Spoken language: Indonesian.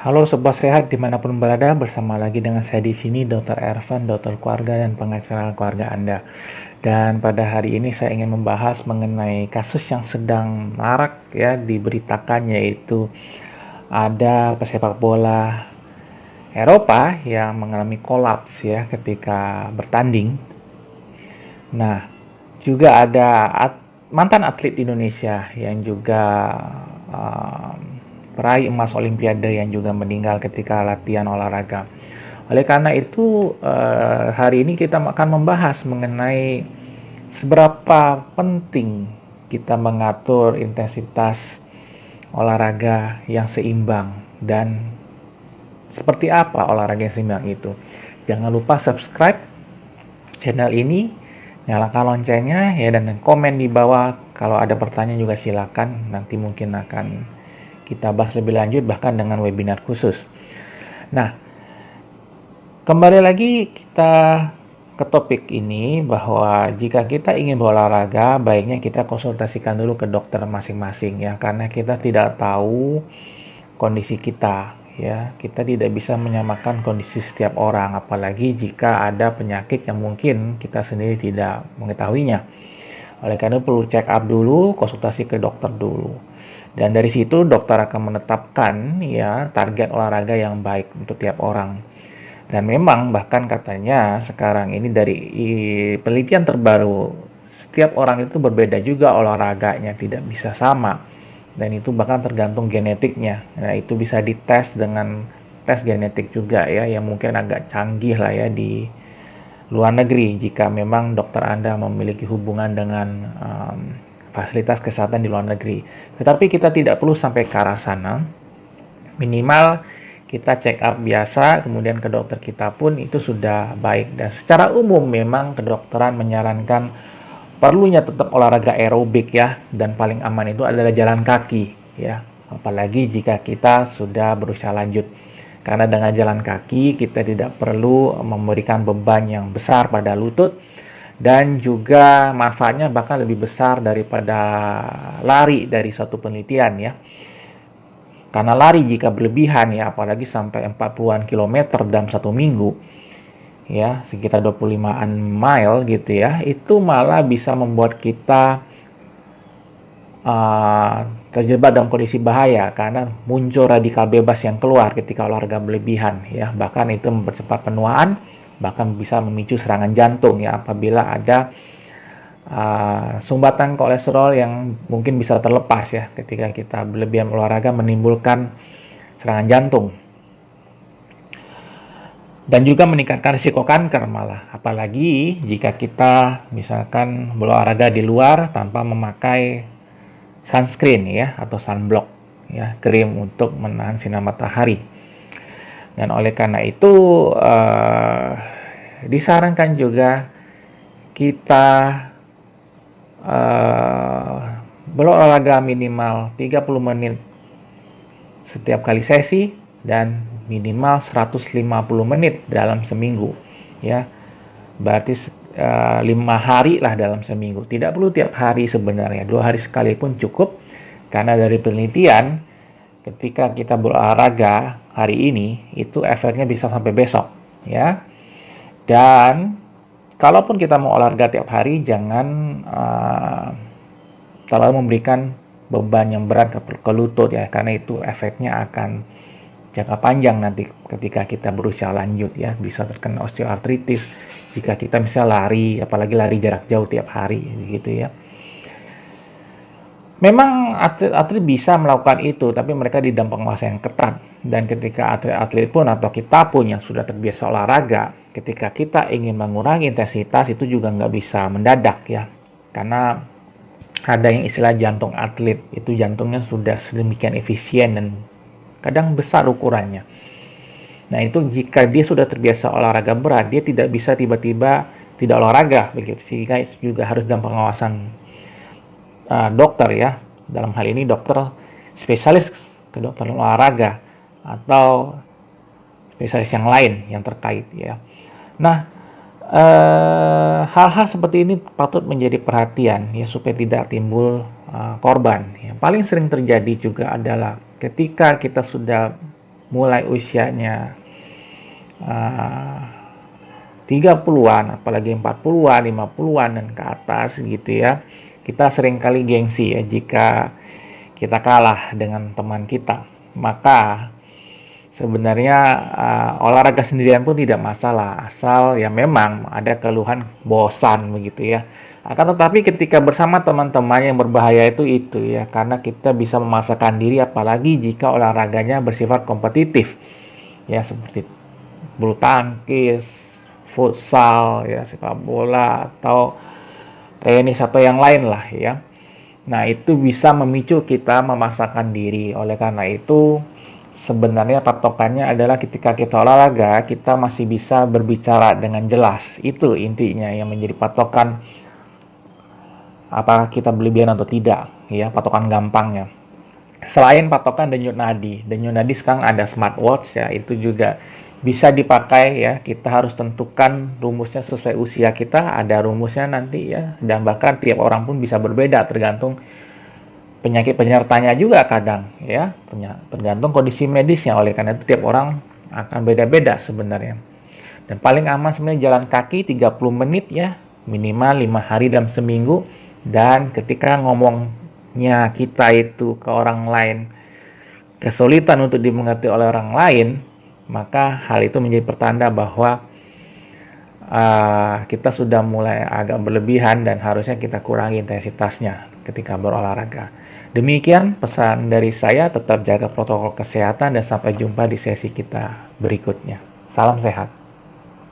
Halo Sobat Sehat dimanapun berada, bersama lagi dengan saya di sini, Dr. Ervan, dokter keluarga dan pengacara keluarga Anda. Dan pada hari ini saya ingin membahas mengenai kasus yang sedang marak ya diberitakan, yaitu ada pesepak bola Eropa yang mengalami kolaps ya ketika bertanding. Nah, juga ada mantan atlet Indonesia yang juga peraih emas Olimpiade yang juga meninggal ketika latihan olahraga. Oleh karena itu, hari ini kita akan membahas mengenai seberapa penting kita mengatur intensitas olahraga yang seimbang dan seperti apa olahraga yang seimbang itu. Jangan lupa subscribe channel ini, nyalakan loncengnya ya, dan komen di bawah. Kalau ada pertanyaan juga silakan, nanti mungkin akan kita bahas lebih lanjut bahkan dengan webinar khusus. Nah, kembali lagi kita ke topik ini, bahwa jika kita ingin berolahraga, baiknya kita konsultasikan dulu ke dokter masing-masing ya, karena kita tidak tahu kondisi kita ya. Kita tidak bisa menyamakan kondisi setiap orang, apalagi jika ada penyakit yang mungkin kita sendiri tidak mengetahuinya. Oleh karena itu perlu check up dulu, konsultasi ke dokter dulu. Dan dari situ dokter akan menetapkan ya target olahraga yang baik untuk tiap orang. Dan memang bahkan katanya sekarang ini dari penelitian terbaru, setiap orang itu berbeda juga olahraganya, tidak bisa sama. Dan itu bahkan tergantung genetiknya. Nah, itu bisa dites dengan tes genetik juga ya, yang mungkin agak canggih lah ya di luar negeri jika memang dokter Anda memiliki hubungan dengan fasilitas kesehatan di luar negeri. Tetapi kita tidak perlu sampai ke arah sana. Minimal kita check up biasa, kemudian ke dokter kita pun itu sudah baik. Dan secara umum memang kedokteran menyarankan perlunya tetap olahraga aerobik ya, dan paling aman itu adalah jalan kaki ya. Apalagi jika kita sudah berusia lanjut. Karena dengan jalan kaki kita tidak perlu memberikan beban yang besar pada lutut, dan juga manfaatnya bahkan lebih besar daripada lari dari suatu penelitian ya. Karena lari jika berlebihan ya, apalagi sampai 40-an kilometer dalam satu minggu ya, sekitar 25-an mile gitu ya, itu malah bisa membuat kita terjebak dalam kondisi bahaya karena muncul radikal bebas yang keluar ketika olahraga berlebihan ya. Bahkan itu mempercepat penuaan, bahkan bisa memicu serangan jantung ya apabila ada sumbatan kolesterol yang mungkin bisa terlepas ya ketika kita berlebihan olahraga, menimbulkan serangan jantung dan juga meningkatkan risiko kanker malah, apalagi jika kita misalkan berolahraga di luar tanpa memakai sunscreen ya atau sunblock ya, krim untuk menahan sinar matahari. Dan oleh karena itu disarankan juga kita berolahraga minimal 30 menit setiap kali sesi dan minimal 150 menit dalam seminggu ya. Berarti 5 hari lah dalam seminggu. Tidak perlu tiap hari sebenarnya, 2 hari sekali pun cukup. Karena dari penelitian, ketika kita berolahraga hari ini, itu efeknya bisa sampai besok ya. Dan kalaupun kita mau olahraga tiap hari, jangan terlalu memberikan beban yang berat ke lutut ya, karena itu efeknya akan jangka panjang nanti ketika kita berusia lanjut ya, bisa terkena osteoartritis jika kita misalnya lari, apalagi lari jarak jauh tiap hari gitu ya. Memang atlet-atlet bisa melakukan itu, tapi mereka di dalam pengawasan yang ketat. Dan ketika atlet-atlet pun atau kita pun yang sudah terbiasa olahraga, ketika kita ingin mengurangi intensitas itu juga nggak bisa mendadak ya, karena ada yang istilah jantung atlet, itu jantungnya sudah sedemikian efisien dan kadang besar ukurannya. Nah itu jika dia sudah terbiasa olahraga berat, dia tidak bisa tiba-tiba tidak olahraga begitu, sehingga juga harus dalam pengawasan dokter ya. Dalam hal ini dokter spesialis kedokteran olahraga atau spesialis yang lain yang terkait ya. Nah hal-hal seperti ini patut menjadi perhatian ya, supaya tidak timbul korban. Yang paling sering terjadi juga adalah ketika kita sudah mulai usianya 30-an, apalagi 40-an, 50-an dan ke atas gitu ya. Kita seringkali gengsi ya jika kita kalah dengan teman kita. Maka sebenarnya olahraga sendirian pun tidak masalah, asal ya memang ada keluhan bosan begitu ya. Akan tetapi ketika bersama teman-teman yang berbahaya itu ya, karena kita bisa memaksakan diri apalagi jika olahraganya bersifat kompetitif. Ya seperti bulu tangkis, futsal, ya sepak bola atau tenis atau yang lain lah ya. Nah, itu bisa memicu kita memaksakan diri. Oleh karena itu, sebenarnya patokannya adalah ketika kita olahraga, kita masih bisa berbicara dengan jelas. Itu intinya yang menjadi patokan apakah kita berlebihan atau tidak, ya, patokan gampangnya. Selain patokan denyut nadi sekarang ada smartwatch ya, itu juga bisa dipakai ya. Kita harus tentukan rumusnya sesuai usia kita, ada rumusnya nanti ya, dan bahkan tiap orang pun bisa berbeda tergantung penyakit penyertanya juga kadang ya, tergantung kondisi medisnya. Oleh karena itu tiap orang akan beda-beda sebenarnya. Dan paling aman sebenarnya jalan kaki 30 menit ya, minimal 5 hari dalam seminggu. Dan ketika ngomongnya kita itu ke orang lain kesulitan untuk dimengerti oleh orang lain, maka hal itu menjadi pertanda bahwa kita sudah mulai agak berlebihan dan harusnya kita kurangi intensitasnya ketika berolahraga. Demikian pesan dari saya, tetap jaga protokol kesehatan dan sampai jumpa di sesi kita berikutnya. Salam sehat.